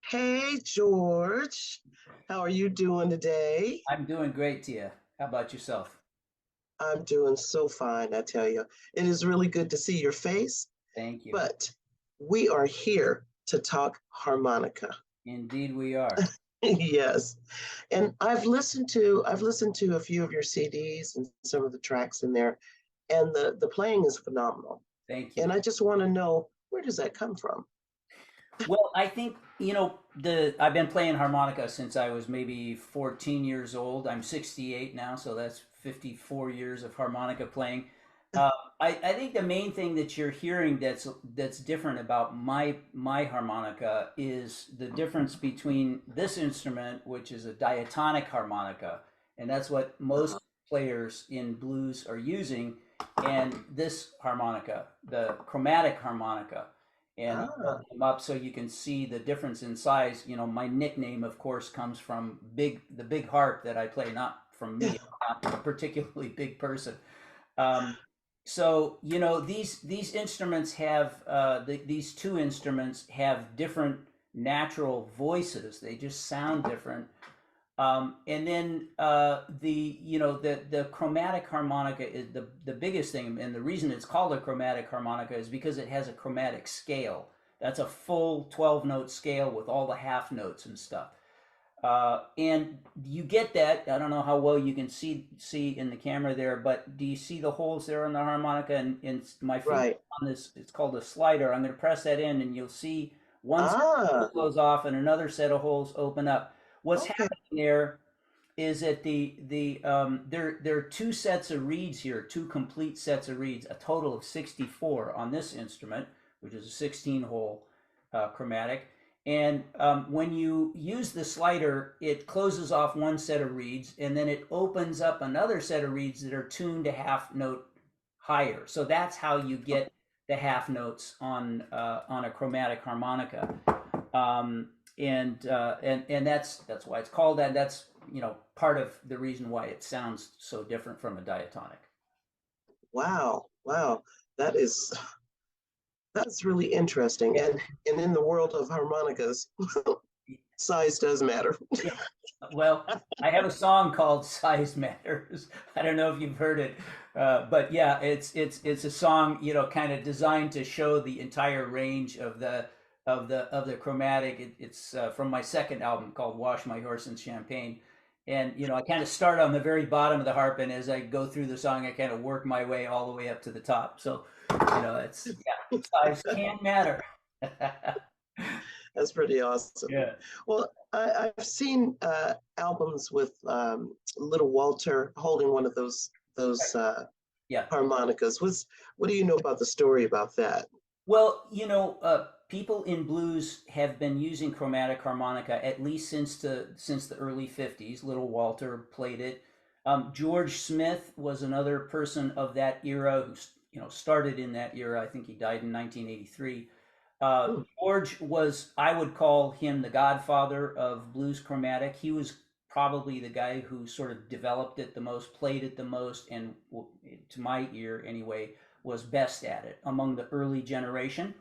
Hey, George. How are you doing today? I'm doing great, Tia. How about yourself? I'm doing so fine, I tell you. It is really good to see your face, Thank you. but we are here to talk harmonica. Indeed, we are. Yes. And I've listened to a few of your CDs and some of the tracks in there, and the playing is phenomenal. Thank you. And I just want to know, where does that come from? Well, I think, the I've been playing harmonica since I was maybe 14 years old. I'm 68 now, so that's 54 years of harmonica playing. Uh, I think the main thing that you're hearing that's different about my harmonica is the difference between this instrument, which is a diatonic harmonica, and that's what Uh, most players in blues are using, and this harmonica, the chromatic harmonica. And I'll hold ah, them up so you can see the difference in size. My nickname, of course, comes from the big harp that I play, not from me. I'm not a particularly big person. Um, so these instruments have these two instruments have different natural voices. They just sound different. And then the chromatic harmonica is the biggest thing, and the reason it's called a chromatic harmonica is because it has a chromatic scale. That's a full 12 note scale with all the half notes and stuff. And you get that. I don't know how well you can see in the camera there, but do you see the holes there on the harmonica? And my finger right. on this, it's called a slider. I'm going to press that in, and you'll see one set of holes Ah, goes off, and another set of holes open up. What's okay. happening there is that there are two sets of reeds here, two complete sets of reeds, a total of 64 on this instrument, which is a 16 hole chromatic. And when you use the slider, it closes off one set of reeds, and then it opens up another set of reeds that are tuned a half note higher. So that's how you get the half notes on a chromatic harmonica. Um, and that's why it's called that. That's part of the reason why it sounds so different from a diatonic. Wow, wow. That is that's really interesting. Yeah, And in the world of harmonicas, size does matter. yeah. Well, I have a song called "Size Matters." I don't know if you've heard it, but yeah, it's a song kind of designed to show the entire range of the chromatic. It's from my second album called "Wash My Horse in Champagne." And I kind of start on the very bottom of the harp, and as I go through the song, I kind of work my way all the way up to the top. So, it's yeah, size can matter. That's pretty awesome. Yeah, Well, I've seen albums with little Walter holding one of those yeah. harmonicas. What do you know about the story about that? Well, people in blues have been using chromatic harmonica at least since the early '50s. Little Walter played it. George Smith was another person of that era who started in that era. I think he died in 1983. Hmm. George was, I would call him the godfather of blues chromatic. He was probably the guy who sort of developed it the most, played it the most, and to my ear anyway, was best at it among the early generation.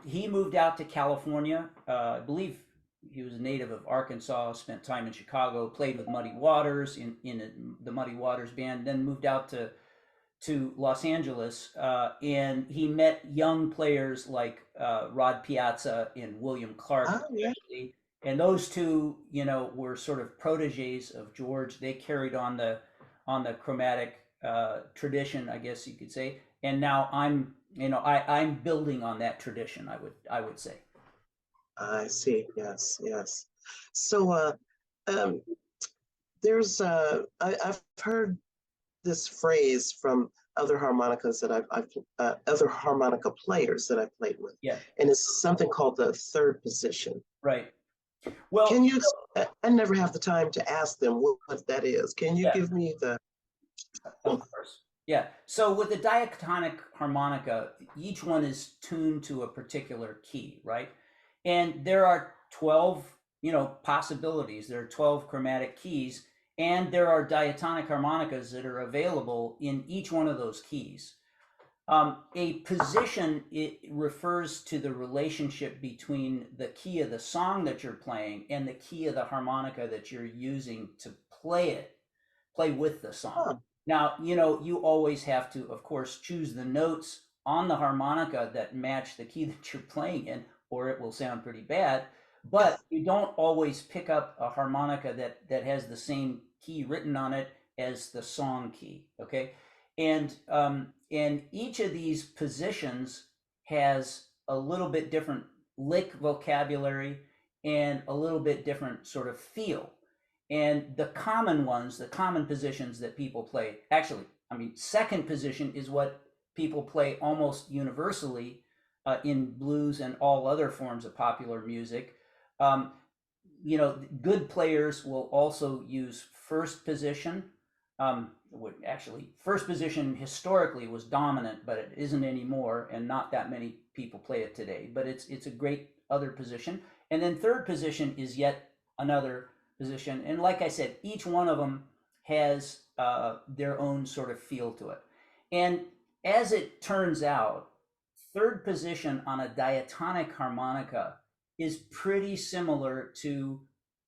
He moved out to California. I believe he was a native of Arkansas, spent time in Chicago, played with Muddy Waters in the Muddy Waters band, then moved out to Los Angeles, and he met young players like Rod Piazza and William Clark, Ah, yeah. especially. And those two, were sort of proteges of George. They carried on the chromatic tradition, I guess you could say. And now I'm building on that tradition. I would say. I see. Yes, yes. So, um, I've heard this phrase from other harmonicas that I've other harmonica players that I've played with, Yeah. and it's something called the third position. Right. Well, Can you? I never have the time to ask them what that is. Can you yeah. give me the? Of course. Yeah. So with the diatonic harmonica, each one is tuned to a particular key, right? And there are 12, possibilities. There are 12 chromatic keys, and there are diatonic harmonicas that are available in each one of those keys. A position, it refers to the relationship between the key of the song that you're playing and the key of the harmonica that you're using to play with the song. Huh. Now, you always have to, of course, choose the notes on the harmonica that match the key that you're playing in, or it will sound pretty bad. But you don't always pick up a harmonica that has the same key written on it as the song key. Okay, and each of these positions has a little bit different lick vocabulary and a little bit different sort of feel. And the common ones, the common positions that people play, actually, I mean, second position is what people play almost universally in blues and all other forms of popular music. Um, Good players will also use first position. Actually, first position historically was dominant, but it isn't anymore, and not that many people play it today. But it's a great other position. And then third position is yet another position. And like I said, each one of them has their own sort of feel to it. And as it turns out, third position on a diatonic harmonica is pretty similar to,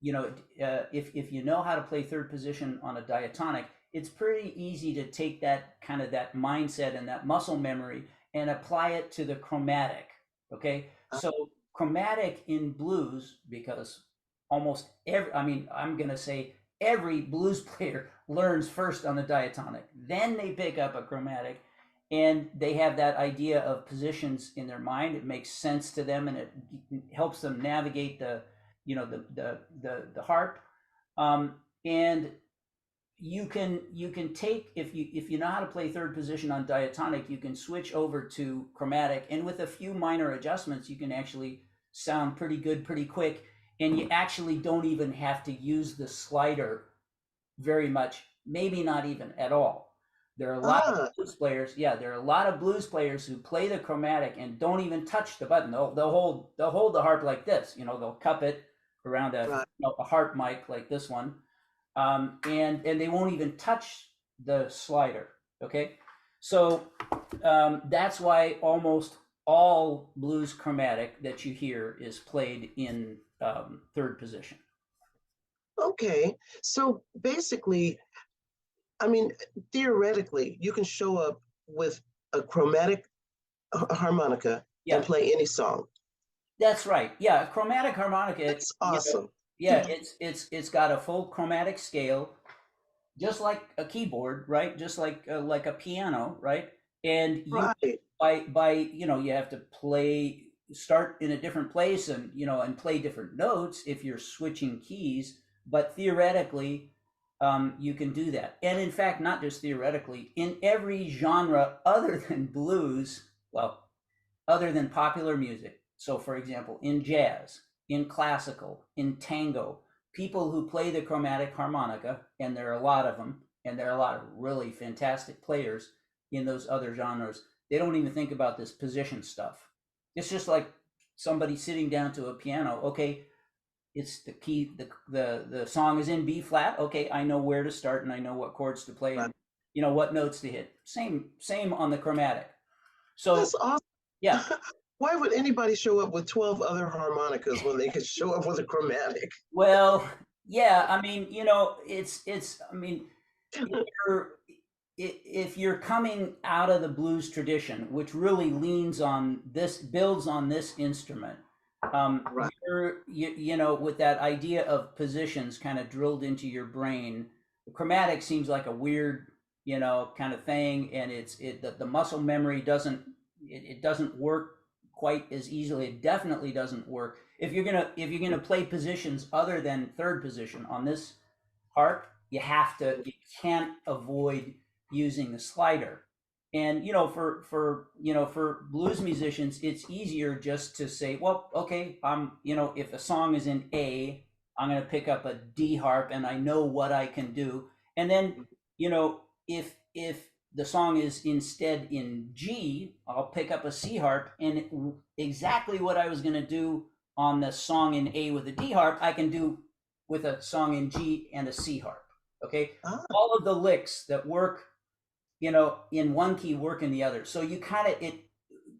if you know how to play third position on a diatonic, it's pretty easy to take that kind of that mindset and that muscle memory and apply it to the chromatic. Okay, so chromatic in blues, because almost every, I mean, I'm going to say every blues player learns first on the diatonic, then they pick up a chromatic, and they have that idea of positions in their mind. It makes sense to them, and it helps them navigate the harp. And you can take, if you know how to play third position on diatonic, you can switch over to chromatic, and with a few minor adjustments, you can actually sound pretty good pretty quick, and you actually don't even have to use the slider very much, maybe not even at all. There are a lot of Ah, blues players, yeah, there are a lot of blues players who play the chromatic and don't even touch the button. They'll hold the harp like this, they'll cup it around right. a harp mic like this one, and they won't even touch the slider. Okay, so that's why almost all blues chromatic that you hear is played in third position. Okay. So basically, I mean, theoretically, you can show up with a chromatic harmonica and Yeah, play any song. that's right. Yeah, chromatic harmonica. That's awesome. Yeah, it's got a full chromatic scale, just like a keyboard, right? Just like a piano, right? And you, Right. by you have to start in a different place, and play different notes if you're switching keys. But theoretically, you can do that. And in fact, not just theoretically, in every genre other than blues, well, other than popular music. So, for example, in jazz, in classical, in tango, people who play the chromatic harmonica, and there are a lot of them, and there are a lot of really fantastic players in those other genres, they don't even think about this position stuff. It's just like somebody sitting down to a piano. Okay, it's the key, the song is in B flat. Okay, I know where to start, and I know what chords to play, Right. and what notes to hit. Same on the chromatic. So That's awesome. yeah. Why would anybody show up with 12 other harmonicas when they could show up with a chromatic? Well, yeah, I mean, I mean, if you're if you're coming out of the blues tradition, which really builds on this instrument, Right. with that idea of positions kind of drilled into your brain, the chromatic seems like a weird, kind of thing, and the muscle memory doesn't work quite as easily. It definitely doesn't work if you're gonna play positions other than third position on this harp. You can't avoid using the slider. And for blues musicians, it's easier just to say, well, okay, if a song is in A, I'm going to pick up a D harp, and I know what I can do. And then, if the song is instead in G, I'll pick up a C harp, and exactly what I was going to do on the song in A with a D harp, I can do with a song in G and a C harp. Okay, Ah, all of the licks that work in one key work in the other. So you kind of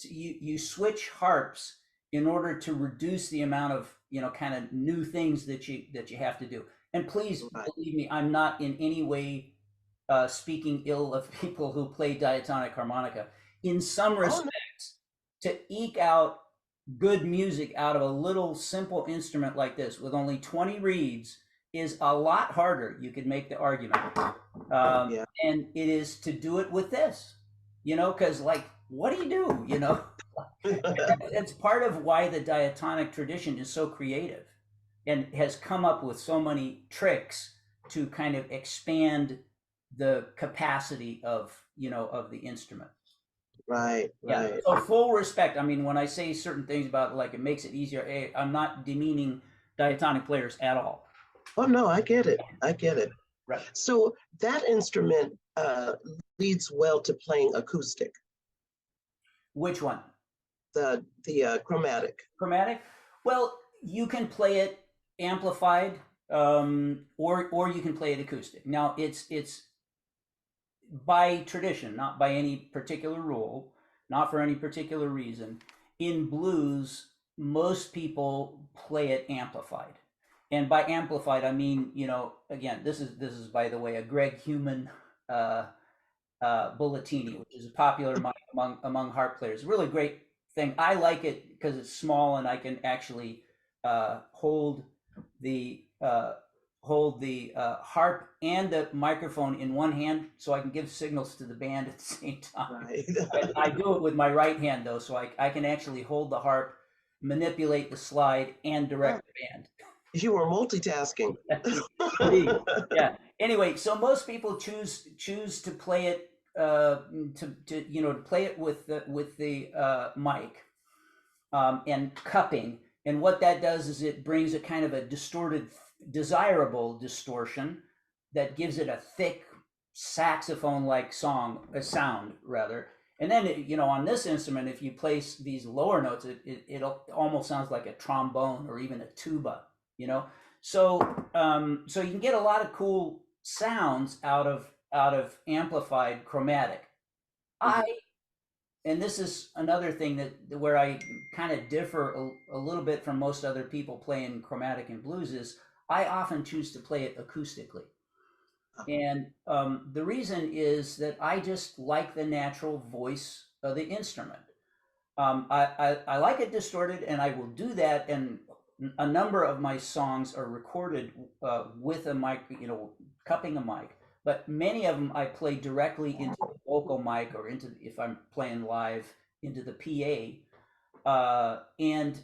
you switch harps in order to reduce the amount of kind of new things that you have to do. And please Right. believe me, I'm not in any way speaking ill of people who play diatonic harmonica. In some Oh no. respects, to eke out good music out of a little simple instrument like this with only 20 reeds is a lot harder. You could make the argument, Yeah. and it is to do it with this, because like, what do you do? It's part of why the diatonic tradition is so creative and has come up with so many tricks to kind of expand the capacity of the instrument. Right, Yeah. right. So full respect. I mean, when I say certain things about like it makes it easier, I'm not demeaning diatonic players at all. Oh no, I get it. I get it. Right. So that instrument leads well to playing acoustic, Which one? the chromatic. Chromatic? Well, you can play it amplified, or you can play it acoustic. Now, it's by tradition, not by any particular rule, not for any particular reason. In blues, most people play it amplified. And by amplified, I mean, again, this is by the way a Greg Human uh, Bulletini, which is a popular mic among harp players. Really great thing. I like it because it's small and I can actually hold the harp and the microphone in one hand, so I can give signals to the band at the same time. Right. I do it with my right hand though, so I can actually hold the harp, manipulate the slide, and direct the band. You were multitasking. Indeed. Yeah. Anyway, so most people choose to play it to play it with the mic, and cupping. And what that does is it brings a kind of a distorted, desirable distortion that gives it a thick saxophone-like sound rather. And then on this instrument, if you place these lower notes, it almost sounds like a trombone or even a tuba. You know, so you can get a lot of cool sounds out of amplified chromatic. I and this is another thing that where I kind of differ a little bit from most other people playing chromatic and blues is I often choose to play it acoustically. And the reason is that I just like the natural voice of the instrument. I like it distorted, and I will do that. And a number of my songs are recorded with a mic, cupping a mic. But many of them I play directly into the vocal mic or if I'm playing live, into the PA. And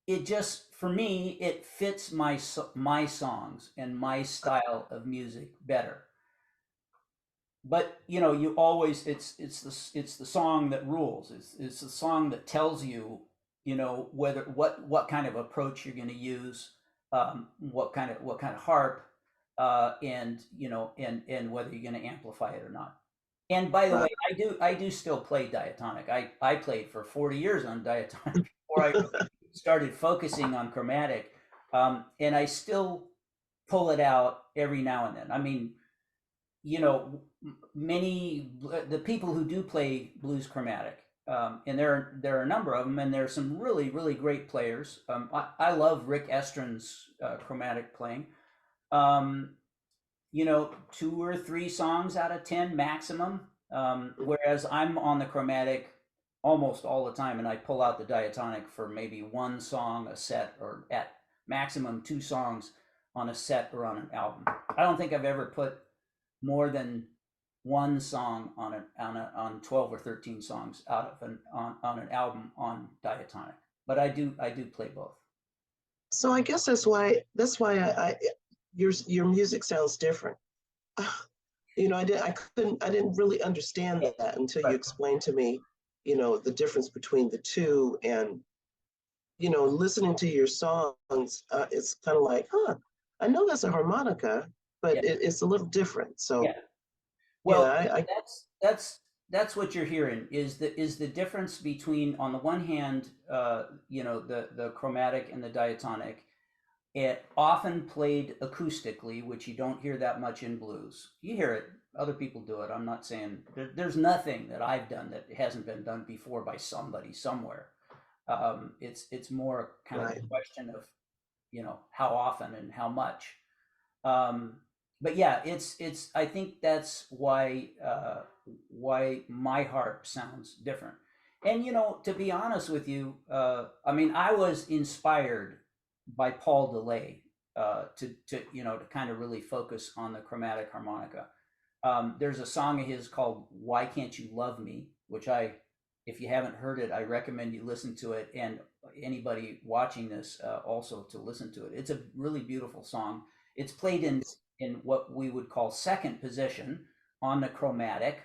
it just, for me, it fits my songs and my style of music better. But you always, it's the song that rules. It's the song that tells you, whether what kind of approach you're going to use, what kind of harp, and whether you're going to amplify it or not. And by the way, Right. I do still play diatonic. I played for 40 years on diatonic before I started focusing on chromatic, and I still pull it out every now and then. I mean, many the people who do play blues chromatic, and there are a number of them, and there are some really really great players. I love Rick Estrin's chromatic playing. Um, 2 or 3 songs out of 10 maximum. Whereas I'm on the chromatic almost all the time, and I pull out the diatonic for maybe one song a set, or at maximum 2 songs on a set or on an album. I don't think I've ever put more than one song on 12 or 13 songs out of on an album on diatonic. But I do play both. So I guess that's why your music sounds different. I didn't really understand that until you Right. explained to me, the difference between the two. And listening to your songs, it's kind of like, huh, I know that's a harmonica, but Yeah. it's a little different. So Yeah. yeah, Well, I that's what you're hearing is the difference between, on the one hand, the chromatic and the diatonic. It often played acoustically, which you don't hear that much in blues. You hear it other people do it. I'm not saying there's nothing that I've done that hasn't been done before by somebody somewhere. It's more kind of Right. a question of how often and how much. Um, but yeah, it's. I think that's why my harp sounds different. And to be honest with you, I mean, I was inspired by Paul DeLay to kind of really focus on the chromatic harmonica. There's a song of his called "Why Can't You Love Me," which if you haven't heard it, I recommend you listen to it, and anybody watching this also to listen to it. It's a really beautiful song. It's played in what we would call second position on the chromatic.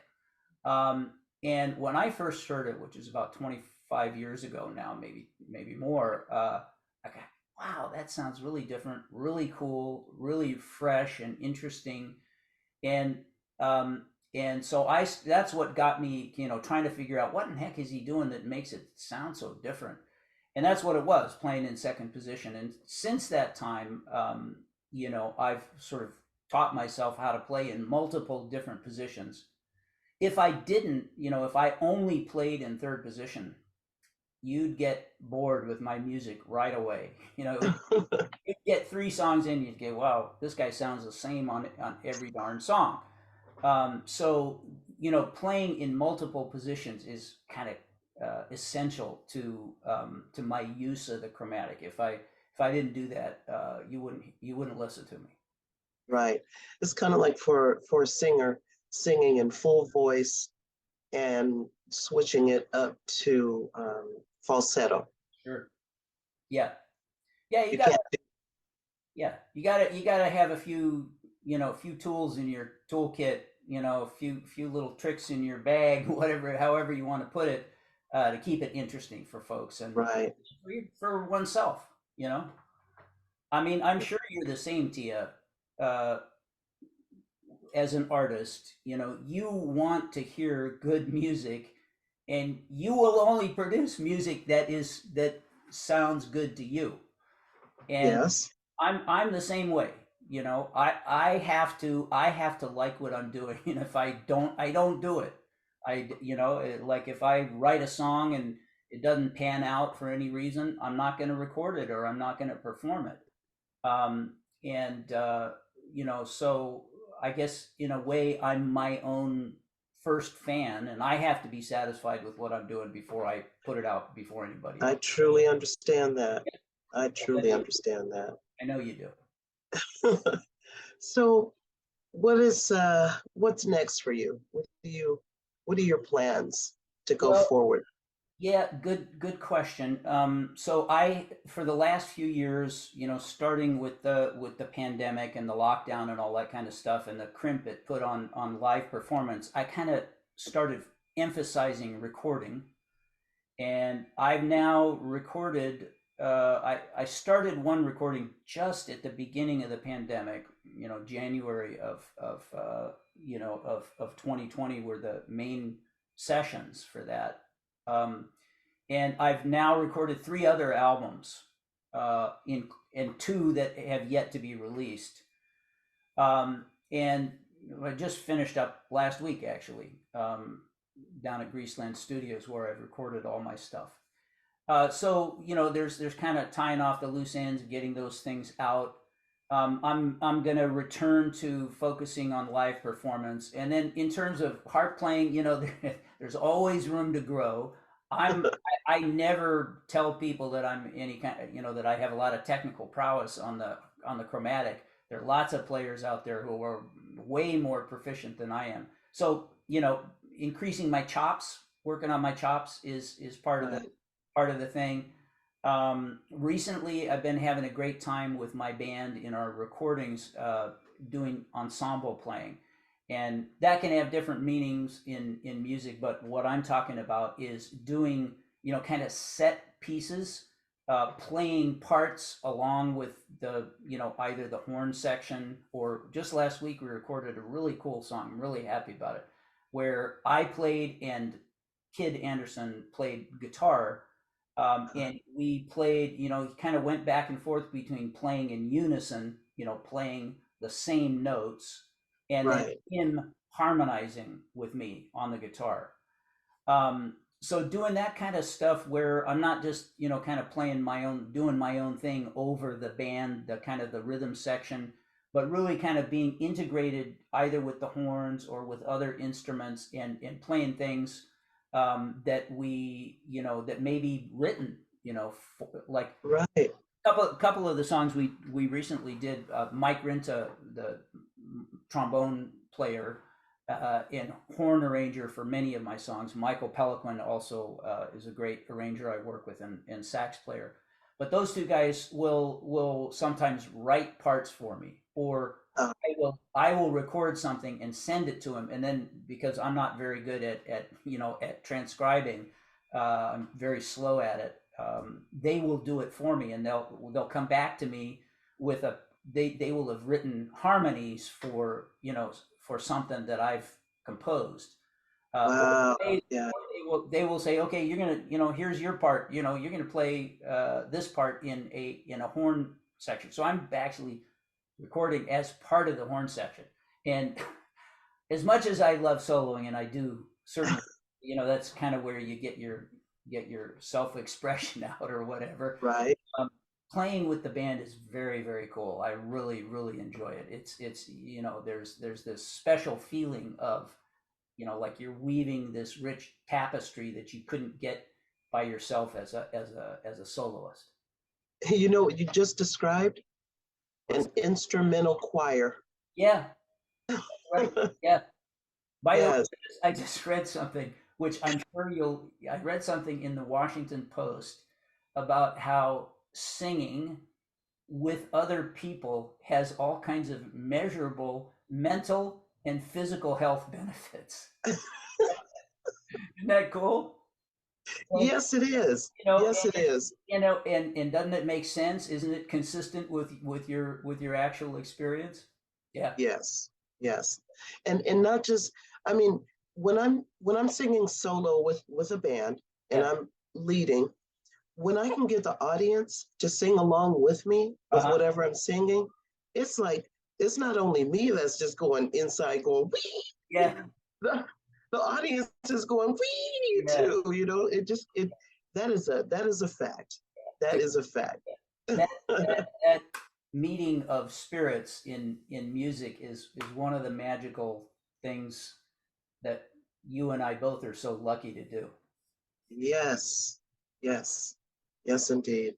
Um, and when I first heard it, which is about 25 years ago now, maybe more, I got, wow, that sounds really different, really cool, really fresh and interesting. And um, and so that's what got me, trying to figure out what in heck is he doing that makes it sound so different. And that's what it was, playing in second position. And since that time, I've sort of taught myself how to play in multiple different positions. If I didn't, if I only played in third position, you'd get bored with my music right away. You'd get three songs in, you'd go, wow, this guy sounds the same on every darn song. So, playing in multiple positions is kind of essential to my use of the chromatic. If I didn't do that, you wouldn't listen to me. Right. It's kind of like for a singer singing in full voice and switching it up to falsetto. Sure. Yeah. Yeah. You can't. You gotta have a few tools in your toolkit. A few little tricks in your bag, whatever, however you want to put it, to keep it interesting for folks and Right. for oneself. You know. I mean, I'm sure you're the same, Tia. Uh, as an artist, you want to hear good music, and you will only produce music that sounds good to you. And Yes. I'm the same way. I have to like what I'm doing, and if I don't do it. Like if I write a song and it doesn't pan out for any reason, I'm not going to record it or I'm not going to perform it. And so I guess in a way I'm my own first fan, and I have to be satisfied with what I'm doing before I put it out before anybody I else. truly understand that. I I truly know, understand that. I know you do. So what's next for you? What are your plans to go Well, forward? yeah, good question. So for the last few years, starting with the pandemic and the lockdown and all that kind of stuff, and the crimp it put on live performance, I kind of started emphasizing recording, and I've now recorded. I started one recording just at the beginning of the pandemic. January of 2020 were the main sessions for that. Um, and I've now recorded three other albums, in and two that have yet to be released. And I just finished up last week, actually, down at Greaseland Studios, where I've recorded all my stuff. So there's kind of tying off the loose ends, getting those things out. I'm gonna return to focusing on live performance, and then in terms of harp playing, there's always room to grow. I never tell people that I'm any kind, that I have a lot of technical prowess on the chromatic. There are lots of players out there who are way more proficient than I am. So increasing my chops, working on my chops is Right. part of the thing. Recently, I've been having a great time with my band in our recordings, doing ensemble playing, and that can have different meanings in music. But what I'm talking about is doing, kind of set pieces, playing parts along with either the horn section, or just last week we recorded a really cool song. I'm really happy about it, where I played and Kid Anderson played guitar, and we played, kind of went back and forth between playing in unison, playing the same notes, and then Right. him harmonizing with me on the guitar. So doing that kind of stuff where I'm not just, kind of playing my own, doing my own thing over the band, the kind of the rhythm section, but really kind of being integrated either with the horns or with other instruments, and playing things that that may be written, like Right. couple of the songs we recently did. Mike Rinta, the trombone player and horn arranger for many of my songs. Michael Peliquin also is a great arranger I work with, and sax player. But those two guys will sometimes write parts for me, or Uh, I will record something and send it to him, and then because I'm not very good at transcribing, I'm very slow at it. They will do it for me, and they'll come back to me with they will have written harmonies for something that I've composed. Or wow. Yeah. they will say, okay, you're gonna, here's your part. You're gonna play this part in a horn section. So I'm actually recording as part of the horn section. And as much as I love soloing, and I do certainly, that's kind of where you get your self expression out or whatever. Right. Um, Playing with the band is very, very cool. I really, really enjoy it. It's there's this special feeling of, like you're weaving this rich tapestry that you couldn't get by yourself as a soloist. You know what you just described? What's An instrumental choir. Yeah, right. Yeah. By the way, Yes. I just read something, which I'm sure I read something in the Washington Post about how singing with other people has all kinds of measurable mental and physical health benefits. Isn't that cool? And, Yes, it is. you know, Yes, it is. and doesn't it make sense? Isn't it consistent with your actual experience? Yeah. Yes. Yes. And not just, I mean, when I'm singing solo with a band and Yeah. I'm leading, when I can get the audience to sing along with me with Uh-huh. whatever I'm singing, it's like it's not only me that's just going inside going wee. Yeah. The audience is going wee Yeah. too. It that is a fact. That is a fact. that that meeting of spirits in music is one of the magical things that you and I both are so lucky to do. Yes. Yes. Yes, indeed.